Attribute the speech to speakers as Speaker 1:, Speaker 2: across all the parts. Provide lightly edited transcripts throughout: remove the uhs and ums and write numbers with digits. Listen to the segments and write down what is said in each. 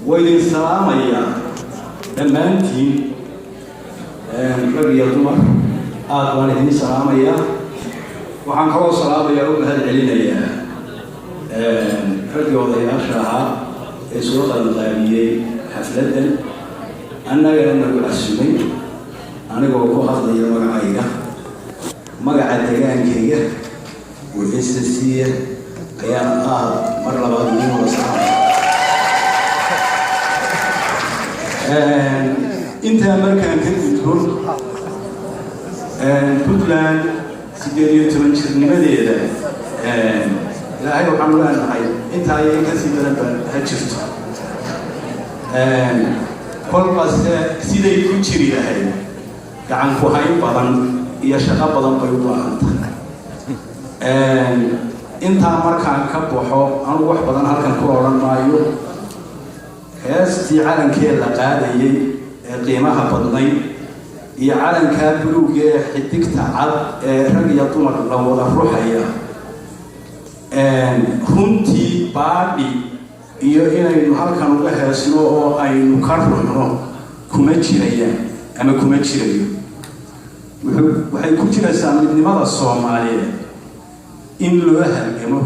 Speaker 1: وإذا السلام يا دمانتي رجع دمر وأنا هني سلام يا وعن كل سلام يا رب هذا علينا يا رجع ضيع شرها سورة الغالية حفلة أنا نقول السمي أنا أقول خاصة يا مقعية مقعد تجان كيجة والإستسية أيام مرة بعد يوم وصار أنت أمريكا كنت تقول بوتلاند سيديو تمشي نمديدا لا هي وحملان هاي أنت هاي كسيدنا هتشفت كل بس سيدي كوتشري هاي كعن كوهاي بدن يشقى بدن بيوبان أنت أمريكا كبوحو أنا واحد بدن هالكن كوران مايو هاستي عالم كيل قادي قيمها بدني يا عالم كابلوج حدك تعب رجع طمر لو ولا روحيا هنتي بادي iyo inaynu halkan uga heesno oo aynu ka ruuxno kuma jirayaan ama kuma jirayo waxay ku jiraysaa midnimada Soomaaliyeed in loo halgamo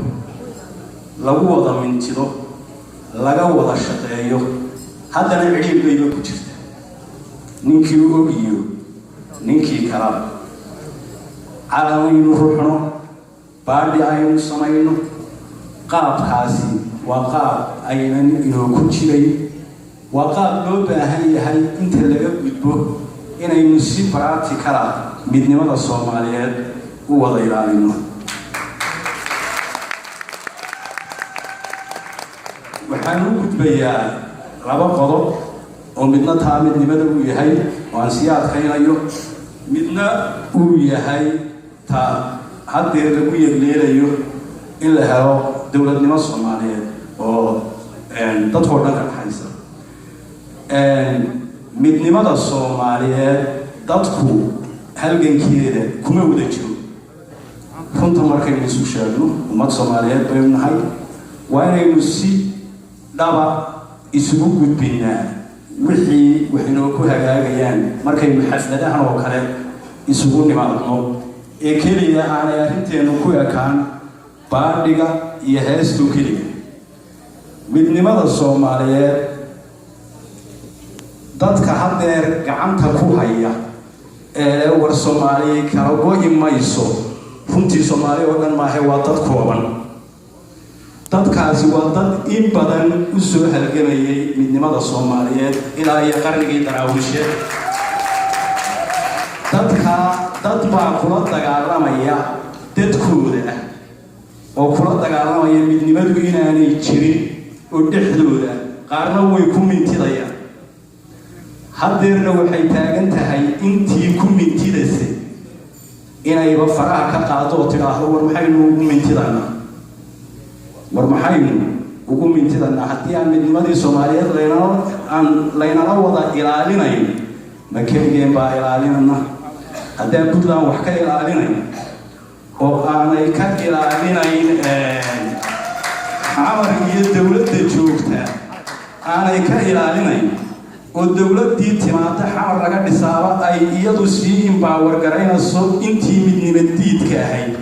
Speaker 1: lagu wada mintido laga wada shaqeeyo haddana cidhiidhayba ku jirta ninkii u ogiyo ninkii kala calanaynu ruuxno baadhi aynu samayno qaabkaasi waa qaab aynan inoo ku jiray waa qaab loo baahan yahay inta laga gudbo inaynu si practical midnimada Soomaaliyeed u wada ilaalino waxaan u gudbayaa laba qodob oo midna taa midnimada uu yahay oo aan sii adkaynayo midna uu yahay taa haddii lagu yeeleeyo in la helo dowladnimo Soomaaliyeed oo dadkoo dhan ka dhaxaysa midnimada Soomaaliyeed dadku halgankeeda kuma wada jiro runta markaynu isu sheegno ummad Soomaaliyeed baynu nahay waa inaynu si dhaba isugu gudbinaa wixii waxaynu ku hagaagayaan markaynu xafladahan oo kale isugu nimaadno ee keliya aanay arrinteenu ku ekaan baadhiga iyo heestu keliya midnimada Soomaaliyeed dadka haddeer gacanta ku haya ee war Soomaaliyeed kala go'i mayso runtii Soomaaliya oo dhan maahe waa dad kooban dadkaasi waa dad in badan u soo halgamayay midnimada Soomaaliyeed ilaa iyo qarnigii daraawisheed dad baa kula dagaalamaya dadkooda oo kula dagaalamaya midnimadu inaanay jirin oo dhexdooda qaarna way ku mintidayaan haddeerna waxay taagan tahay intii ku mintidaysay inayba faraha ka qaado oo tidhaahdo war maxaynu ugu mintidanaa war maxaynu ugu mintidanaa haddii aan midnimadii Soomaaliyeed laynala wada ilaalinayn ma keligeen baa ilaalinana haddaan Puntland wax ka ilaalinayn oo aanay ka ilaalinayn xamar iyo dowladda joogta aanay ka ilaalinayn oo dowladdii timaada xamar laga dhisaaba ay iyadu sii empower garaynayso intii midnimadiidka ahayd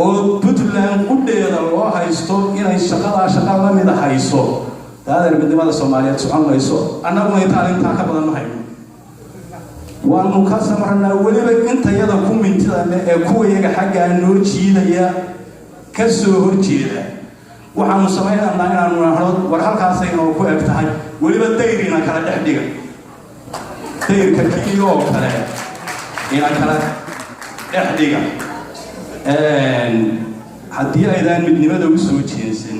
Speaker 1: oo Puntland qudheeda loo haysto inay shaqada la mid hayso daadeer midnimada Soomaaliyeed soconayso annaguna intaa ka badan ma hayno waanu ka samarnaa weliba intayada ku mintidana ee kuwa iyaga xagga noo jiidaya ka soo horjeeda waxaanu samaynaynaa inaanu nahdo war halkaasay noo ku eg tahay weliba dayrina kala dhex dhiga dayrka kii oo kale ina kala dhex dhiga haddii aydan midnimada u soo jeedsan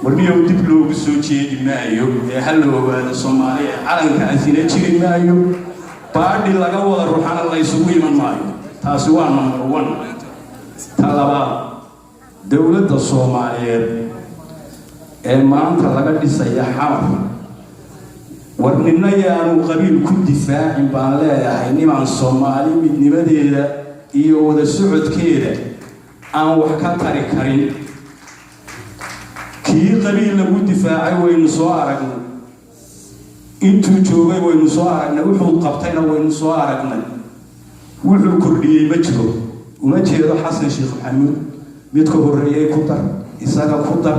Speaker 1: warmiyow dib loogu soo jeedi maayo ee hal la ogaado Soomaaliya calankaasina jiri maayo baadhi laga wada ruuxana la isugu iman maayo taasi waa number 1 talabaad dowladda Soomaaliyeed ee maanta laga dhisaya xamar warnina yaanu qabiil ku difaacin baan leeyahay niman Soomaali midnimadeeda iyo wada socodkeeda aan wax ka tari karin kii qabiil lagu difaacay waynu soo aragnay انتو جوغي وينو سو عرقنا وحو قبطينا وينو سو عرقنا وحو كرديي مجرو ومجيدو حسن شيخ محمود ميدكو هوريي كودر إساقا كودر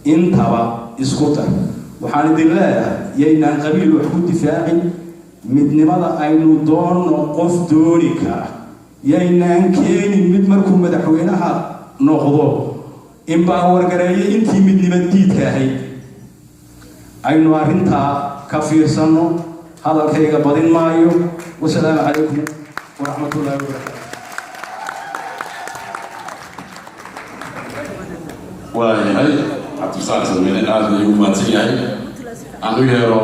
Speaker 1: انتبا إسكودر وحان دين الله يينان قبيل وحكو دفاعي midnimada aynu doonno qof dooni kara yaynaan keenin mid markuu madaxweynaha noqdo in baa wargareeyay intii midnimadiidka ahayd aynu arrintaa ka fiirsano hadalkayga badin maayo wasalaamu calaykum waraxmatullaahi wabarakaatu
Speaker 2: waayahay cabdisaaq salmine aad ayuu mahadsan yahay aan u yeero